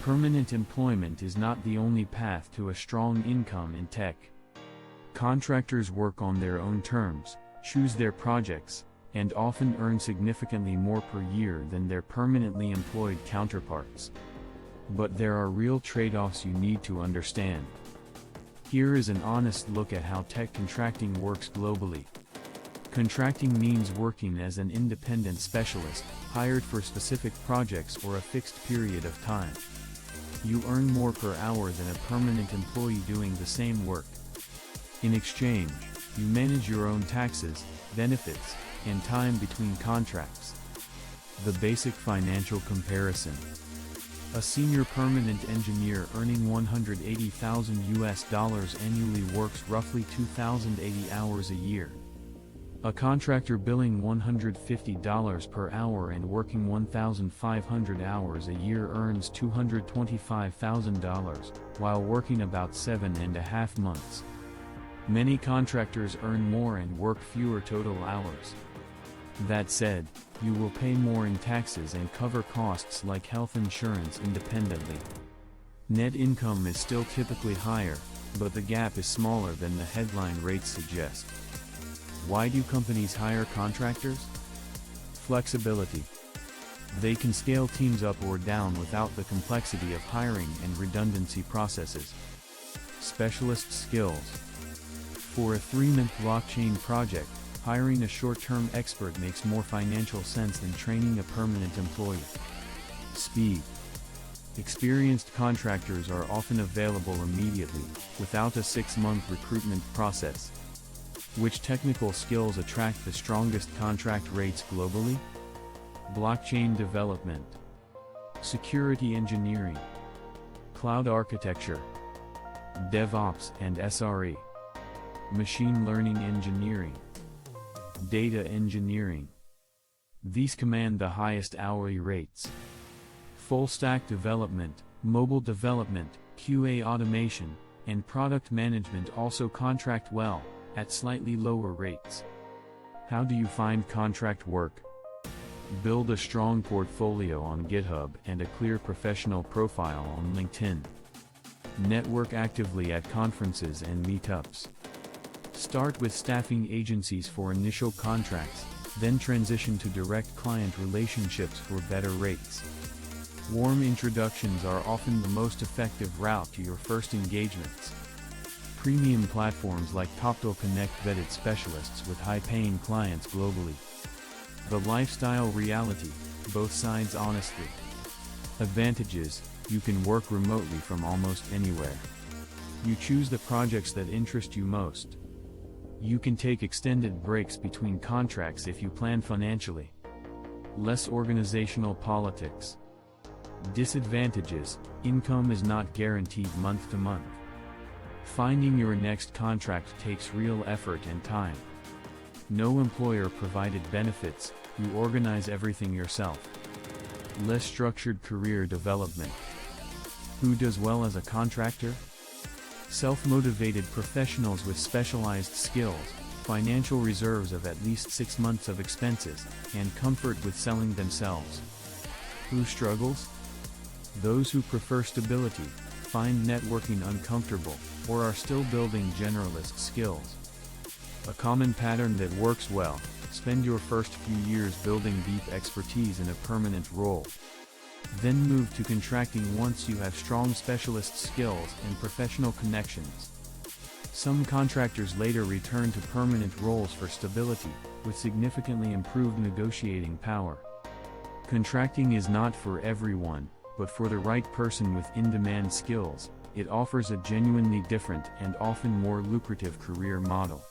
Permanent employment is not the only path to a strong income in tech. Contractors work on their own terms, choose their projects, and often earn significantly more per year than their permanently employed counterparts. But there are real trade-offs you need to understand. Here is an honest look at how tech contracting works globally. Contracting means working as an independent specialist, hired for specific projects or a fixed period of time. You earn more per hour than a permanent employee doing the same work. In exchange, you manage your own taxes, benefits, and time between contracts. The basic financial comparison. A senior permanent engineer earning $180,000 annually works roughly 2,080 hours a year. A contractor billing $150 per hour and working 1,500 hours a year earns $225,000, while working about 7.5 months. Many contractors earn more and work fewer total hours. That said, you will pay more in taxes and cover costs like health insurance independently. Net income is still typically higher, but the gap is smaller than the headline rates suggest. Why do companies hire contractors? Flexibility. They can scale teams up or down without the complexity of hiring and redundancy processes. Specialist skills. For a 3-month blockchain project, hiring a short-term expert makes more financial sense than training a permanent employee. Speed. Experienced contractors are often available immediately, without a 6-month recruitment process. Which technical skills attract the strongest contract rates globally? Blockchain development, security engineering, cloud architecture, DevOps and SRE, machine learning engineering, data engineering. These command the highest hourly rates. Full stack development, mobile development, QA automation, and product management also contract well, at slightly lower rates. How do you find contract work? Build a strong portfolio on GitHub and a clear professional profile on LinkedIn. Network actively at conferences and meetups. Start with staffing agencies for initial contracts, then transition to direct client relationships for better rates. Warm introductions are often the most effective route to your first engagements. Premium platforms like Toptal connect vetted specialists with high-paying clients globally. The lifestyle reality, both sides honestly. Advantages: you can work remotely from almost anywhere. You choose the projects that interest you most. You can take extended breaks between contracts if you plan financially. Less organizational politics. Disadvantages: income is not guaranteed month to month. Finding your next contract takes real effort and time. No employer-provided benefits, you organize everything yourself. Less structured career development. Who does well as a contractor? Self-motivated professionals with specialized skills, financial reserves of at least 6 months of expenses, and comfort with selling themselves. Who struggles? Those who prefer stability, find networking uncomfortable, or are still building generalist skills. A common pattern that works well: spend your first few years building deep expertise in a permanent role. Then move to contracting once you have strong specialist skills and professional connections. Some contractors later return to permanent roles for stability, with significantly improved negotiating power. Contracting is not for everyone, but for the right person with in-demand skills, it offers a genuinely different and often more lucrative career model.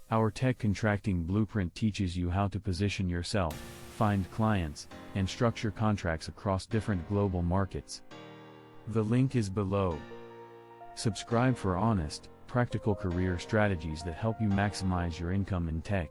Our tech contracting blueprint teaches you how to position yourself, find clients, and structure contracts across different global markets. The link is below. Subscribe for honest, practical career strategies that help you maximize your income in tech.